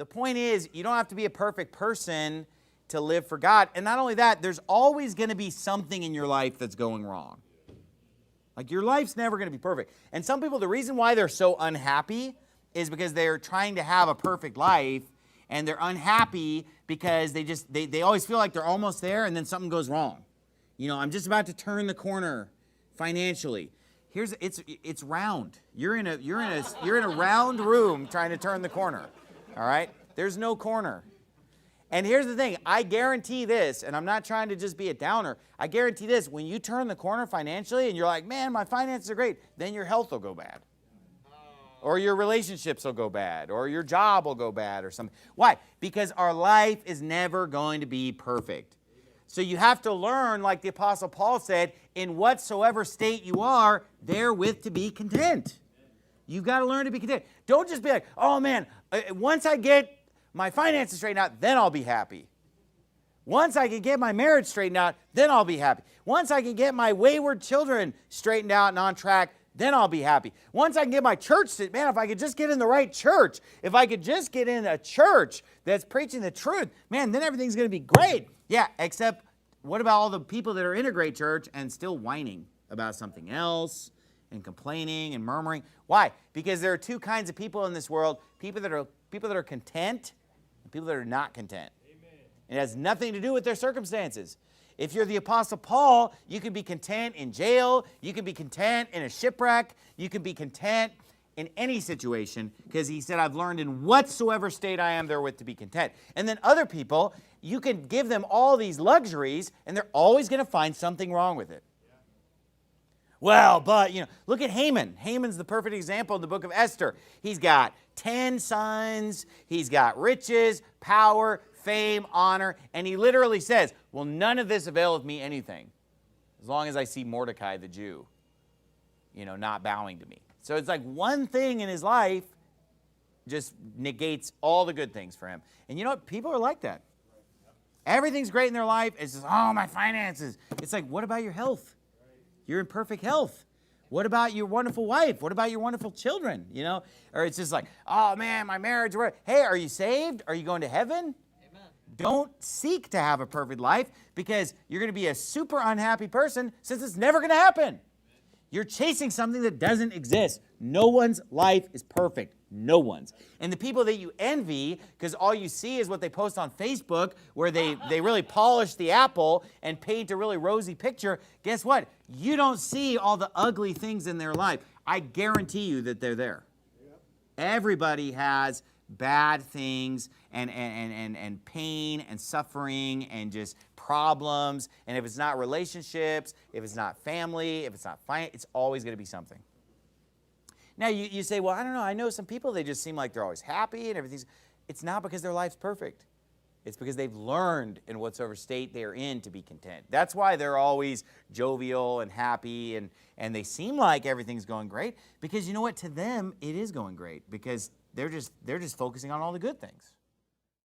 the point is, you don't have to be a perfect person to live for God. And not only that, there's always going to be something in your life that's going wrong. Like, your life's never going to be perfect. And some people, the reason why they're so unhappy is because they're trying to have a perfect life, and they're unhappy because they always feel like they're almost there, and then something goes wrong. You know, I'm just about to turn the corner financially. It's round. You're in a round room trying to turn the corner. All right? There's no corner. And here's the thing, I guarantee this, and I'm not trying to just be a downer, I guarantee this, when you turn the corner financially and you're like, man, my finances are great, then your health will go bad. Or your relationships will go bad, or your job will go bad or something. Why? Because our life is never going to be perfect. So you have to learn, like the Apostle Paul said, in whatsoever state you are, therewith to be content. You've got to learn to be content. Don't just be like, oh man, once I get my finances straightened out, then I'll be happy. Once I can get my marriage straightened out, then I'll be happy. Once I can get my wayward children straightened out and on track, then I'll be happy. Once I can get my church, man, if I could just get in the right church, if I could just get in a church that's preaching the truth, man, then everything's going to be great. Yeah, except what about all the people that are in a great church and still whining about something else and complaining and murmuring? Why? Because there are two kinds of people in this world, people that are content and people that are not content. Amen. It has nothing to do with their circumstances. If you're the Apostle Paul, you can be content in jail, you can be content in a shipwreck, you can be content in any situation, because he said, I've learned in whatsoever state I am therewith to be content. And then other people, you can give them all these luxuries, and they're always going to find something wrong with it. Yeah. Well, but, look at Haman. Haman's the perfect example in the book of Esther. He's got 10 sons, he's got riches, power, fame, honor, and he literally says, well, none of this availeth me anything, as long as I see Mordecai the Jew, not bowing to me. So it's like one thing in his life just negates all the good things for him. And you know what? People are like that. Everything's great in their life. It's just, oh, my finances. It's like, what about your health? You're in perfect health. What about your wonderful wife? What about your wonderful children? Or it's just like, oh, man, my marriage. Hey, are you saved? Are you going to heaven? Amen. Don't seek to have a perfect life, because you're going to be a super unhappy person, since it's never going to happen. You're chasing something that doesn't exist. No one's life is perfect. No one's. And the people that you envy, because all you see is what they post on Facebook, where they really polish the apple and paint a really rosy picture, guess what? You don't see all the ugly things in their life. I guarantee you that they're there. Yep. Everybody has bad things and pain and suffering and just problems. And if it's not relationships, if it's not family, if it's not finance, it's always going to be something. Now, you say, well, I don't know. I know some people, they just seem like they're always happy and everything's. It's not because their life's perfect. It's because they've learned in whatsoever state they're in to be content. That's why they're always jovial and happy, and they seem like everything's going great, because you know what? To them, it is going great, because they're just focusing on all the good things.